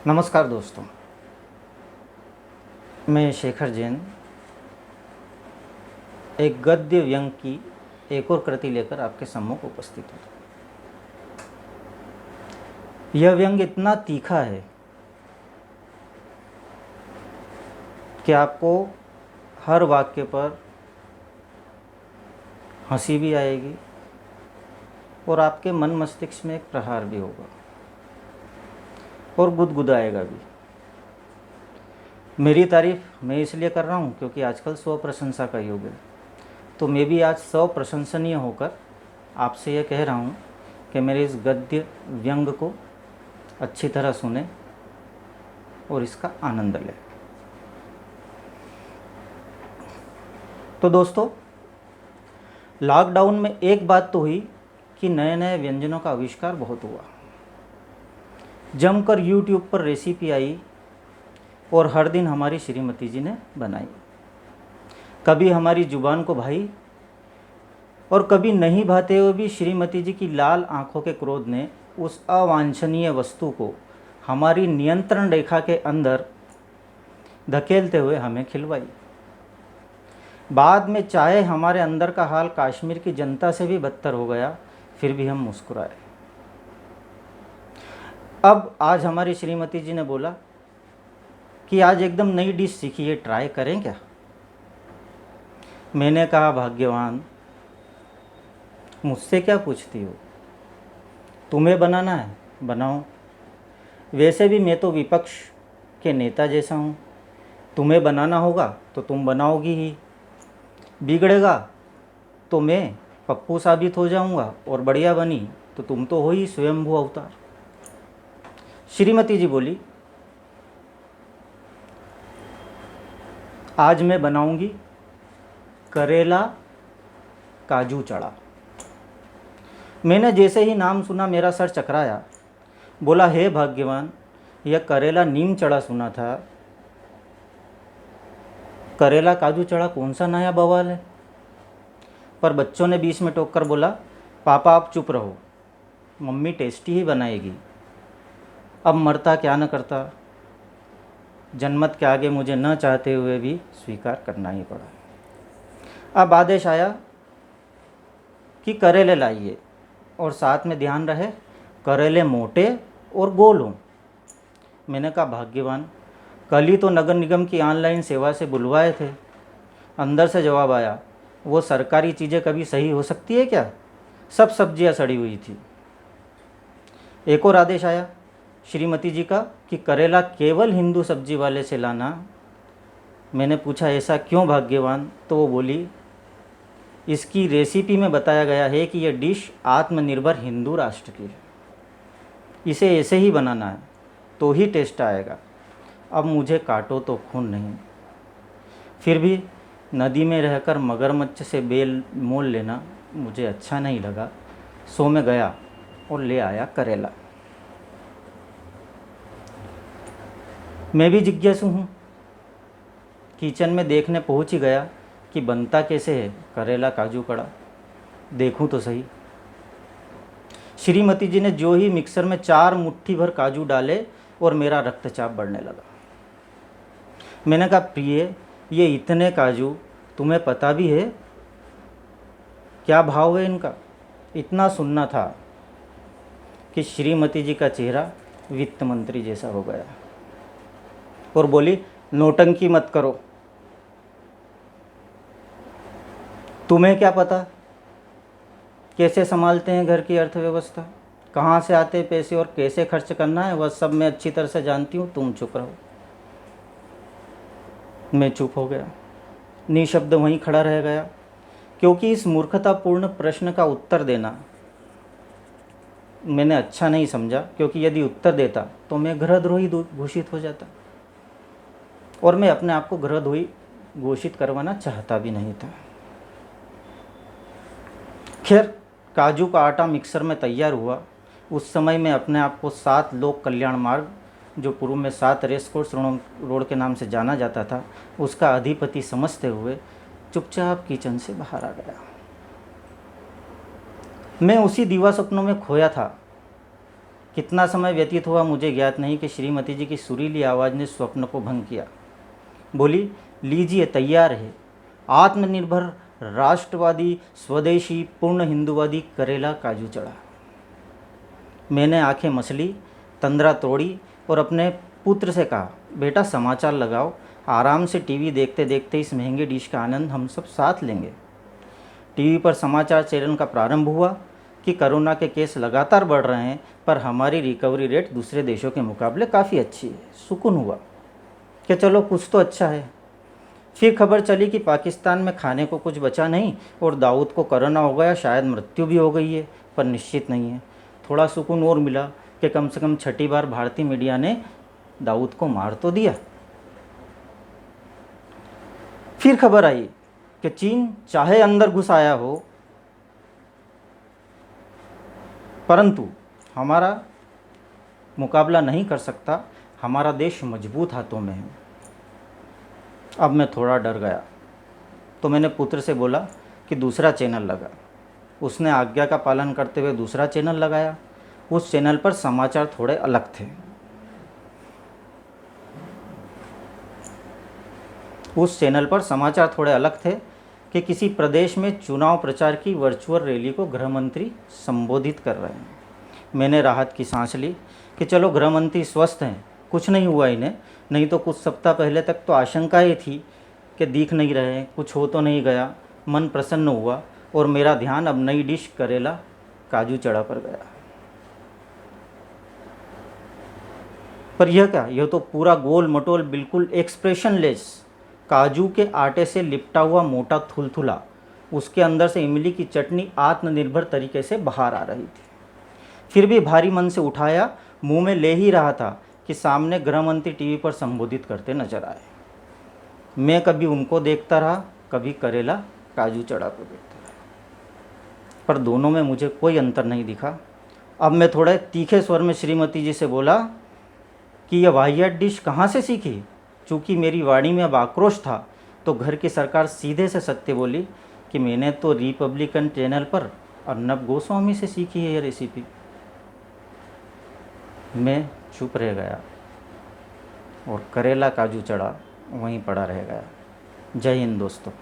नमस्कार दोस्तों, मैं शेखर जैन एक गद्य व्यंग की एक और कृति लेकर आपके सम्मुख उपस्थित हूँ। यह व्यंग इतना तीखा है कि आपको हर वाक्य पर हंसी भी आएगी और आपके मन मस्तिष्क में एक प्रहार भी होगा और गुदगुदाएगा भी। मेरी तारीफ़ मैं इसलिए कर रहा हूँ क्योंकि आजकल स्व प्रशंसा का युग है, तो मैं भी आज स्व प्रशंसनीय होकर आपसे यह कह रहा हूँ कि मेरे इस गद्य व्यंग को अच्छी तरह सुने और इसका आनंद लें। तो दोस्तों, लॉकडाउन में एक बात तो हुई कि नए नए व्यंजनों का आविष्कार बहुत हुआ। जमकर यूट्यूब पर रेसिपी आई और हर दिन हमारी श्रीमती जी ने बनाई। कभी हमारी जुबान को भाई और कभी नहीं भाते हुए भी श्रीमती जी की लाल आंखों के क्रोध ने उस अवांछनीय वस्तु को हमारी नियंत्रण रेखा के अंदर धकेलते हुए हमें खिलवाई। बाद में चाहे हमारे अंदर का हाल कश्मीर की जनता से भी बदतर हो गया, फिर भी हम मुस्कुराए। अब आज हमारी श्रीमती जी ने बोला कि आज एकदम नई डिश सीखी है, ट्राई करें क्या? मैंने कहा, भाग्यवान, मुझसे क्या पूछती हो? तुम्हें बनाना है बनाओ। वैसे भी मैं तो विपक्ष के नेता जैसा हूँ, तुम्हें बनाना होगा तो तुम बनाओगी ही। बिगड़ेगा तो मैं पप्पू साबित हो जाऊँगा और बढ़िया बनी तो तुम तो हो ही स्वयंभू अवतार। श्रीमती जी बोली, आज मैं बनाऊंगी करेला काजू चढ़ा। मैंने जैसे ही नाम सुना मेरा सर चकराया। बोला, हे भाग्यवान, यह करेला नीम चढ़ा सुना था, करेला काजू चढ़ा कौन सा नया बवाल है? पर बच्चों ने बीच में टोक कर बोला, पापा आप चुप रहो, मम्मी टेस्टी ही बनाएगी। अब मरता क्या न करता, जनमत के आगे मुझे न चाहते हुए भी स्वीकार करना ही पड़ा। अब आदेश आया कि करेले लाइए और साथ में ध्यान रहे करेले मोटे और गोल हों। मैंने कहा, भाग्यवान, कल ही तो नगर निगम की ऑनलाइन सेवा से बुलवाए थे। अंदर से जवाब आया, वो सरकारी चीज़ें कभी सही हो सकती है क्या? सब सब्जियां सड़ी हुई थी। एक और आदेश आया श्रीमती जी का कि करेला केवल हिंदू सब्जी वाले से लाना। मैंने पूछा, ऐसा क्यों भाग्यवान? तो वो बोली, इसकी रेसिपी में बताया गया है कि यह डिश आत्मनिर्भर हिंदू राष्ट्र की है, इसे ऐसे ही बनाना है तो ही टेस्ट आएगा। अब मुझे काटो तो खून नहीं। फिर भी नदी में रहकर मगरमच्छ से बेल मोल लेना मुझे अच्छा नहीं लगा, सो मैं गया और ले आया करेला। मैं भी जिज्ञासु हूँ। किचन में देखने पहुँच ही गया कि बनता कैसे है करेला काजू कड़ा, देखूँ तो सही। श्रीमती जी ने जो ही मिक्सर में 4 मुट्ठी भर काजू डाले और मेरा रक्तचाप बढ़ने लगा। मैंने कहा, प्रिय, ये इतने काजू तुम्हें पता भी है क्या भाव है इनका? इतना सुनना था कि श्रीमती जी का चेहरा वित्त मंत्री जैसा हो गया और बोली, नौटंकी मत करो। तुम्हें क्या पता कैसे संभालते हैं घर की अर्थव्यवस्था, कहाँ से आते पैसे और कैसे खर्च करना है, वह सब मैं अच्छी तरह से जानती हूँ। तुम चुप रहो। मैं चुप हो गया, निशब्द वहीं खड़ा रह गया, क्योंकि इस मूर्खतापूर्ण प्रश्न का उत्तर देना मैंने अच्छा नहीं समझा, क्योंकि यदि उत्तर देता तो मैं गृहद्रोही घोषित हो जाता और मैं अपने आप को गृहद्रोही घोषित करवाना चाहता भी नहीं था। खैर, काजू का आटा मिक्सर में तैयार हुआ। उस समय मैं अपने आप को 7 लोक कल्याण मार्ग, जो पूर्व में 7 रेसकोर्स रोड के नाम से जाना जाता था, उसका अधिपति समझते हुए चुपचाप किचन से बाहर आ गया। मैं उसी दीवा सपनों में खोया था कितना समय व्यतीत हुआ मुझे ज्ञात नहीं कि श्रीमती जी की सुरीली आवाज़ ने स्वप्न को भंग किया। बोली, लीजिए तैयार है, आत्मनिर्भर राष्ट्रवादी स्वदेशी पूर्ण हिंदूवादी करेला काजू चढ़ा। मैंने आंखें मसली, तंद्रा तोड़ी और अपने पुत्र से कहा, बेटा समाचार लगाओ, आराम से टीवी देखते देखते इस महंगे डिश का आनंद हम सब साथ लेंगे। टीवी पर समाचार चैनल का प्रारंभ हुआ कि कोरोना के केस लगातार बढ़ रहे हैं, पर हमारी रिकवरी रेट दूसरे देशों के मुकाबले काफ़ी अच्छी है। सुकून हुआ कि चलो कुछ तो अच्छा है। फिर खबर चली कि पाकिस्तान में खाने को कुछ बचा नहीं और दाऊद को कोरोना हो गया, शायद मृत्यु भी हो गई है, पर निश्चित नहीं है। थोड़ा सुकून और मिला कि कम से कम छठी बार भारतीय मीडिया ने दाऊद को मार तो दिया। फिर खबर आई कि चीन चाहे अंदर घुस आया हो, परंतु हमारा मुकाबला नहीं कर सकता, हमारा देश मजबूत हाथों में है। अब मैं थोड़ा डर गया तो मैंने पुत्र से बोला कि दूसरा चैनल लगा। उसने आज्ञा का पालन करते हुए दूसरा चैनल लगाया। उस चैनल पर समाचार थोड़े अलग थे। कि किसी प्रदेश में चुनाव प्रचार की वर्चुअल रैली को गृह मंत्री संबोधित कर रहे हैं। मैंने राहत की सांस ली कि चलो गृह मंत्री स्वस्थ हैं, कुछ नहीं हुआ इन्हें, नहीं तो कुछ सप्ताह पहले तक तो आशंका ही थी कि दिख नहीं रहे, कुछ हो तो नहीं गया। मन प्रसन्न हुआ और मेरा ध्यान अब नई डिश करेला काजू चढ़ा पर गया। पर यह क्या, यह तो पूरा गोल मटोल बिल्कुल एक्सप्रेशनलेस काजू के आटे से लिपटा हुआ मोटा थुलथुला, उसके अंदर से इमली की चटनी आत्मनिर्भर तरीके से बाहर आ रही थी। फिर भी भारी मन से उठाया, मुंह में ले ही रहा था कि सामने गृह मंत्री टीवी पर संबोधित करते नजर आए। मैं कभी उनको देखता रहा, कभी करेला काजू चढ़ा को देखता रहा, पर दोनों में मुझे कोई अंतर नहीं दिखा। अब मैं थोड़े तीखे स्वर में श्रीमती जी से बोला कि यह वाहियात डिश कहाँ से सीखी। चूँकि मेरी वाणी में अब आक्रोश था तो घर की सरकार सीधे से सत्य बोली कि मैंने तो रिपब्लिकन चैनल पर अर्नब गोस्वामी से सीखी है ये रेसिपी। मैं चुप रह गया और करेला काजू चढ़ा वहीं पड़ा रह गया। जय हिंद दोस्तों।